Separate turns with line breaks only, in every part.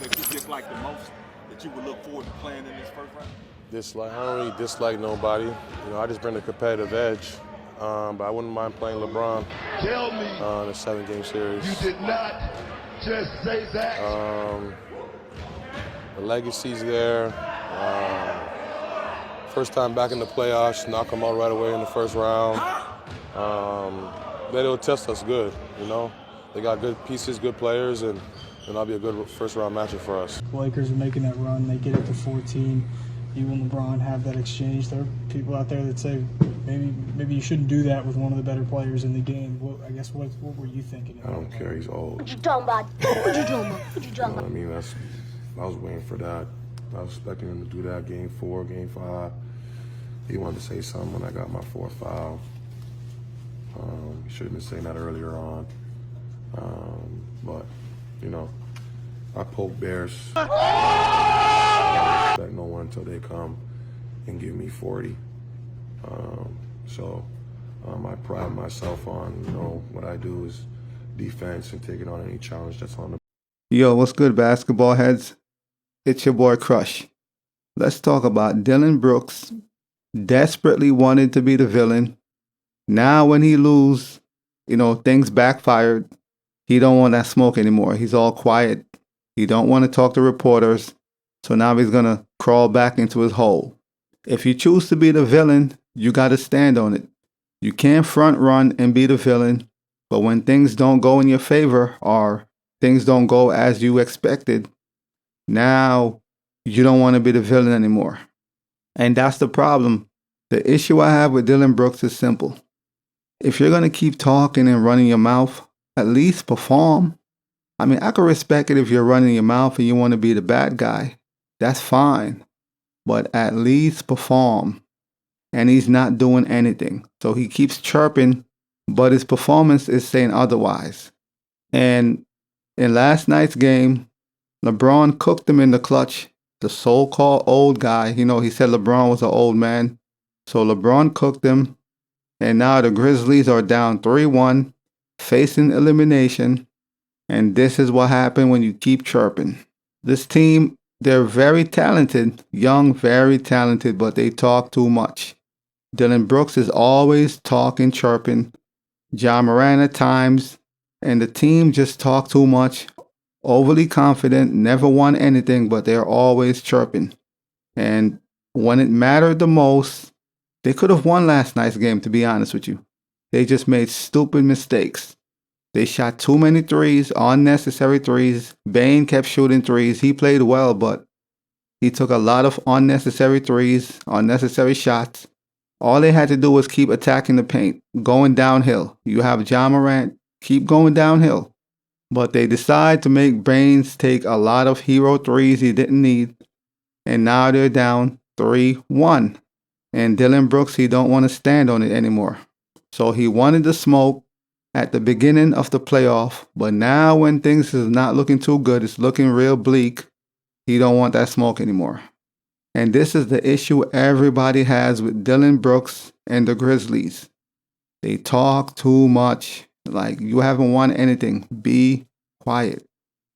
that you dislike the most that you would look forward to playing in this first round?
I don't really dislike nobody. You know, I just bring a competitive edge. But I wouldn't mind playing LeBron.
Tell me
in a 7-game series.
you did not just say that.
The legacy's there. First time back in the playoffs, knock them out right away in the first round. They'll test us good, you know. They got good pieces, good players, and that'll be a good first round matchup for us.
The Lakers are making that run. They get it to 14. You and LeBron have that exchange. There are people out there that say maybe you shouldn't do that with one of the better players in the game. I guess what were you thinking?
I don't care. He's old.
What you talking about? What you talking about? What you talking about?
I mean, I was waiting for that. I was expecting him to do that game 4, game 5. He wanted to say something when I got my 4th foul. He should have been saying that earlier on. But, you know, I poke bears. I don't expect no one until they come and give me 40. I pride myself on, you know, what I do is defense and taking on any challenge that's on the.
Yo, what's good, basketball heads? It's your boy Crush. Let's talk about Dillon Brooks desperately wanted to be the villain. Now when he lose, you know, things backfired. He don't want that smoke anymore. He's all quiet. He don't want to talk to reporters. So now he's going to crawl back into his hole. If you choose to be the villain, you got to stand on it. You can't front run and be the villain. But when things don't go in your favor or things don't go as you expected, now you don't want to be the villain anymore. And that's the problem. The issue I have with Dillon Brooks is simple. If you're going to keep talking and running your mouth, at least perform. I mean, I could respect it if you're running your mouth and you want to be the bad guy. That's fine. But at least perform. And he's not doing anything. So he keeps chirping, but his performance is saying otherwise. And in last night's game, LeBron cooked him in the clutch. The so-called old guy, you know, he said LeBron was an old man. So LeBron cooked him. And now the Grizzlies are down 3-1, facing elimination. And this is what happened when you keep chirping. This team, they're very talented, young, very talented, but they talk too much. Dillon Brooks is always talking, chirping. Ja Morant at times. And the team just talk too much. Overly confident, never won anything, but they're always chirping. And when it mattered the most, they could have won last night's game, to be honest with you. They just made stupid mistakes. They shot too many threes, unnecessary threes. Bane kept shooting threes. He played well, but he took a lot of unnecessary threes, unnecessary shots. All they had to do was keep attacking the paint, going downhill. You have Ja Morant, keep going downhill. But they decide to make Baines take a lot of hero threes he didn't need. And now they're down 3-1. And Dillon Brooks, he don't want to stand on it anymore. So he wanted the smoke at the beginning of the playoff. But now when things is not looking too good, it's looking real bleak, he don't want that smoke anymore. And this is the issue everybody has with Dillon Brooks and the Grizzlies. They talk too much. Like, you haven't won anything. Be quiet.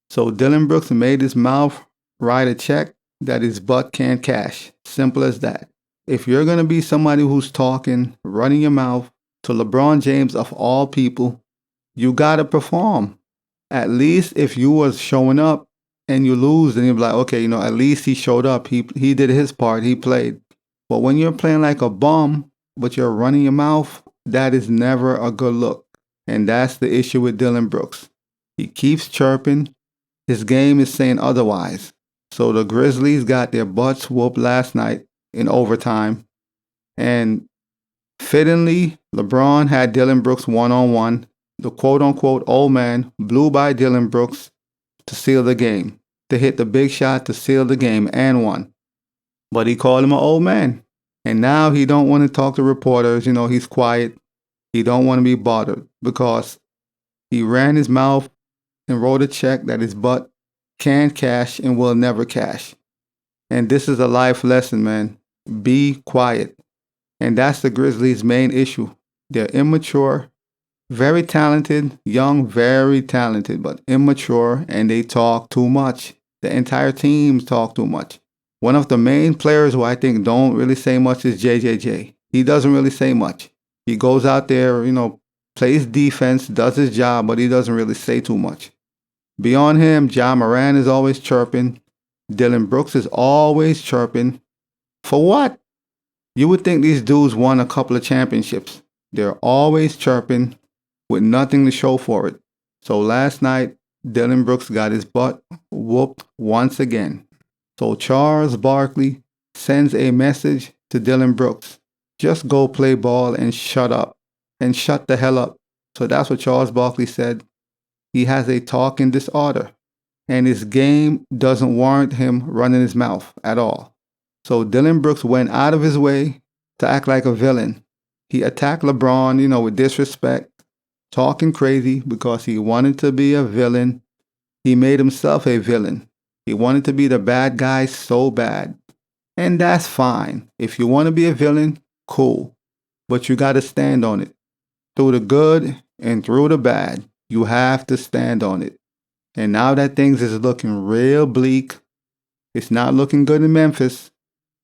So Dillon Brooks made his mouth write a check that his butt can't cash. Simple as that. If you're going to be somebody who's talking, running your mouth to LeBron James of all people, you got to perform. At least if you was showing up and you lose, then you'll be like, okay, you know, at least he showed up. He did his part. He played. But when you're playing like a bum, but you're running your mouth, that is never a good look. And that's the issue with Dillon Brooks. He keeps chirping. His game is saying otherwise. So the Grizzlies got their butts whooped last night in overtime. And fittingly, LeBron had Dillon Brooks one-on-one. The quote-unquote old man blew by Dillon Brooks to seal the game, to hit the big shot to seal the game and won. But he called him an old man. And now he don't want to talk to reporters. You know, he's quiet. He don't want to be bothered because he ran his mouth and wrote a check that his butt can't cash and will never cash. And this is a life lesson, man. Be quiet. And that's the Grizzlies' main issue. They're immature, very talented, young, very talented, but immature, and they talk too much. The entire team talk too much. One of the main players who I think don't really say much is JJJ. He doesn't really say much. He goes out there, plays defense, does his job, but he doesn't really say too much. Beyond him, Ja Morant is always chirping. Dillon Brooks is always chirping. For what? You would think these dudes won a couple of championships. They're always chirping with nothing to show for it. So last night, Dillon Brooks got his butt whooped once again. So Charles Barkley sends a message to Dillon Brooks. Just go play ball and shut up. And shut the hell up. So that's what Charles Barkley said. He has a talking disorder. And his game doesn't warrant him running his mouth at all. So Dillon Brooks went out of his way to act like a villain. He attacked LeBron, with disrespect, talking crazy because he wanted to be a villain. He made himself a villain. He wanted to be the bad guy so bad. And that's fine. If you want to be a villain, cool. But you got to stand on it. Through the good and through the bad, you have to stand on it. And now that things is looking real bleak, it's not looking good in Memphis.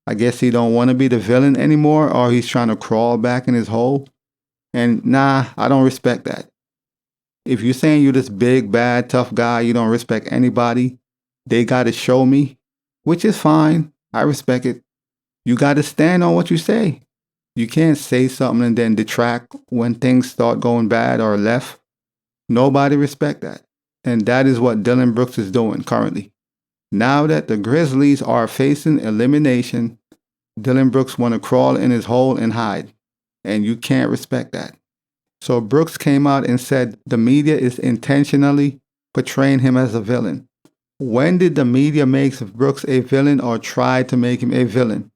I guess he don't want to be the villain anymore, or he's trying to crawl back in his hole. And nah, I don't respect that. If you're saying you're this big, bad, tough guy, you don't respect anybody, they got to show me, which is fine. I respect it. You got to stand on what you say. You can't say something and then detract when things start going bad or left. Nobody respect that. And that is what Dillon Brooks is doing currently. Now that the Grizzlies are facing elimination, Dillon Brooks want to crawl in his hole and hide. And you can't respect that. So Brooks came out and said the media is intentionally portraying him as a villain. When did the media make Brooks a villain or try to make him a villain?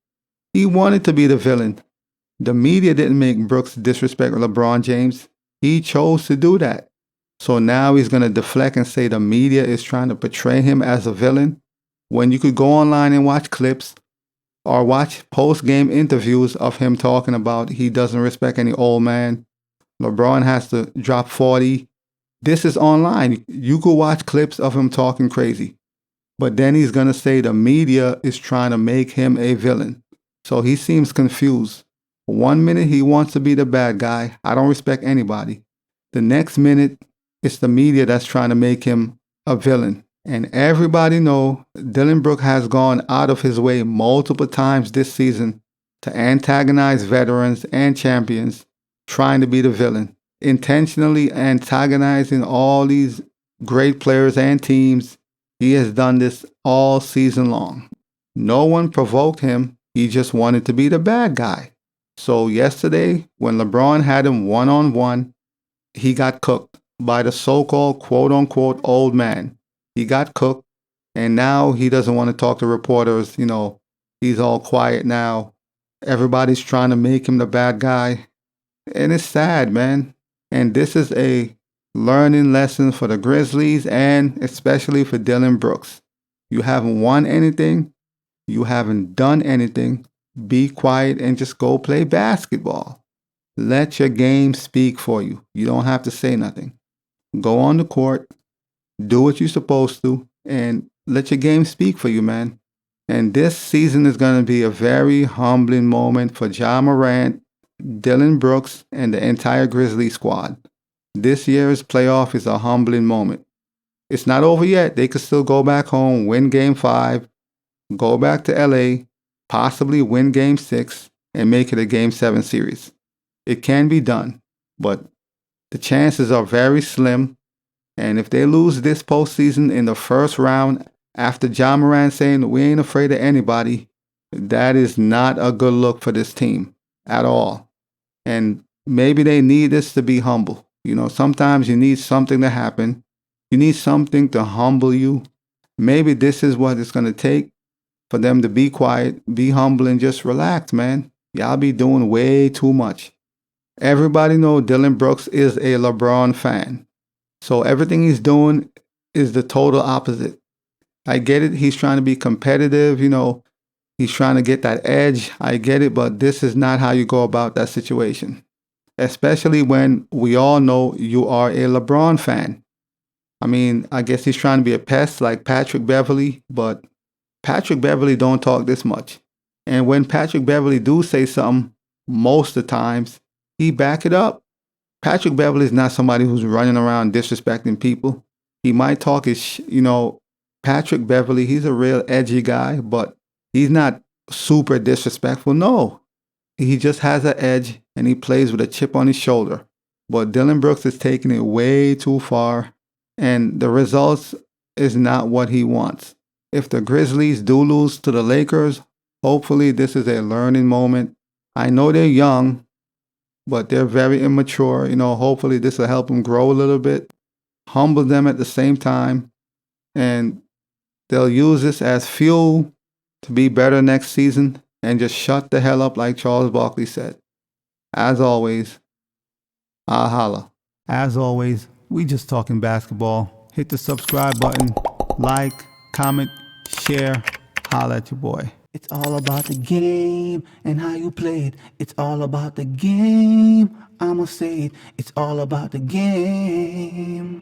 He wanted to be the villain. The media didn't make Brooks disrespect LeBron James. He chose to do that. So now he's going to deflect and say the media is trying to portray him as a villain, when you could go online and watch clips or watch post-game interviews of him talking about he doesn't respect any old man. LeBron has to drop 40. This is online. You could watch clips of him talking crazy. But then he's going to say the media is trying to make him a villain. So he seems confused. 1 minute he wants to be the bad guy. I don't respect anybody. The next minute, it's the media that's trying to make him a villain. And everybody know Dillon Brooks has gone out of his way multiple times this season to antagonize veterans and champions, trying to be the villain, intentionally antagonizing all these great players and teams. He has done this all season long. No one provoked him. He just wanted to be the bad guy. So yesterday, when LeBron had him one-on-one, he got cooked by the so-called quote-unquote old man. He got cooked, and now he doesn't want to talk to reporters. He's all quiet now. Everybody's trying to make him the bad guy. And it's sad, man. And this is a learning lesson for the Grizzlies and especially for Dillon Brooks. You haven't won anything. You haven't done anything. Be quiet and just go play basketball. Let your game speak for you. You don't have to say nothing. Go on the court, do what you're supposed to, and let your game speak for you, man. And this season is going to be a very humbling moment for Ja Morant, Dillon Brooks, and the entire Grizzlies squad. This year's playoff is a humbling moment. It's not over yet. They could still go back home, win Game 5, go back to LA, possibly win Game 6, and make it a Game 7 series. It can be done, but the chances are very slim. And if they lose this postseason in the first round, after Ja Morant saying we ain't afraid of anybody, that is not a good look for this team at all. And maybe they need this to be humble. Sometimes you need something to happen. You need something to humble you. Maybe this is what it's going to take for them to be quiet, be humble, and just relax, man. Y'all be doing way too much. Everybody know Dillon Brooks is a LeBron fan. So everything he's doing is the total opposite. I get it. He's trying to be competitive. He's trying to get that edge. I get it. But this is not how you go about that situation. Especially when we all know you are a LeBron fan. I mean, I guess he's trying to be a pest like Patrick Beverly, but Patrick Beverly don't talk this much. And when Patrick Beverly do say something, most of the times, he back it up. Patrick Beverly is not somebody who's running around disrespecting people. He might talk his, Patrick Beverly, he's a real edgy guy, but he's not super disrespectful. No, he just has an edge and he plays with a chip on his shoulder. But Dillon Brooks is taking it way too far, and the results is not what he wants. If the Grizzlies do lose to the Lakers, hopefully this is a learning moment. I know they're young, but they're very immature. Hopefully this will help them grow a little bit, humble them at the same time, and they'll use this as fuel to be better next season and just shut the hell up like Charles Barkley said. As always, I'll holla. As always, we just talking basketball. Hit the subscribe button, like, comment, share, holla at your boy. It's all about the game and how you play it. It's all about the game. I'ma say it. It's all about the game.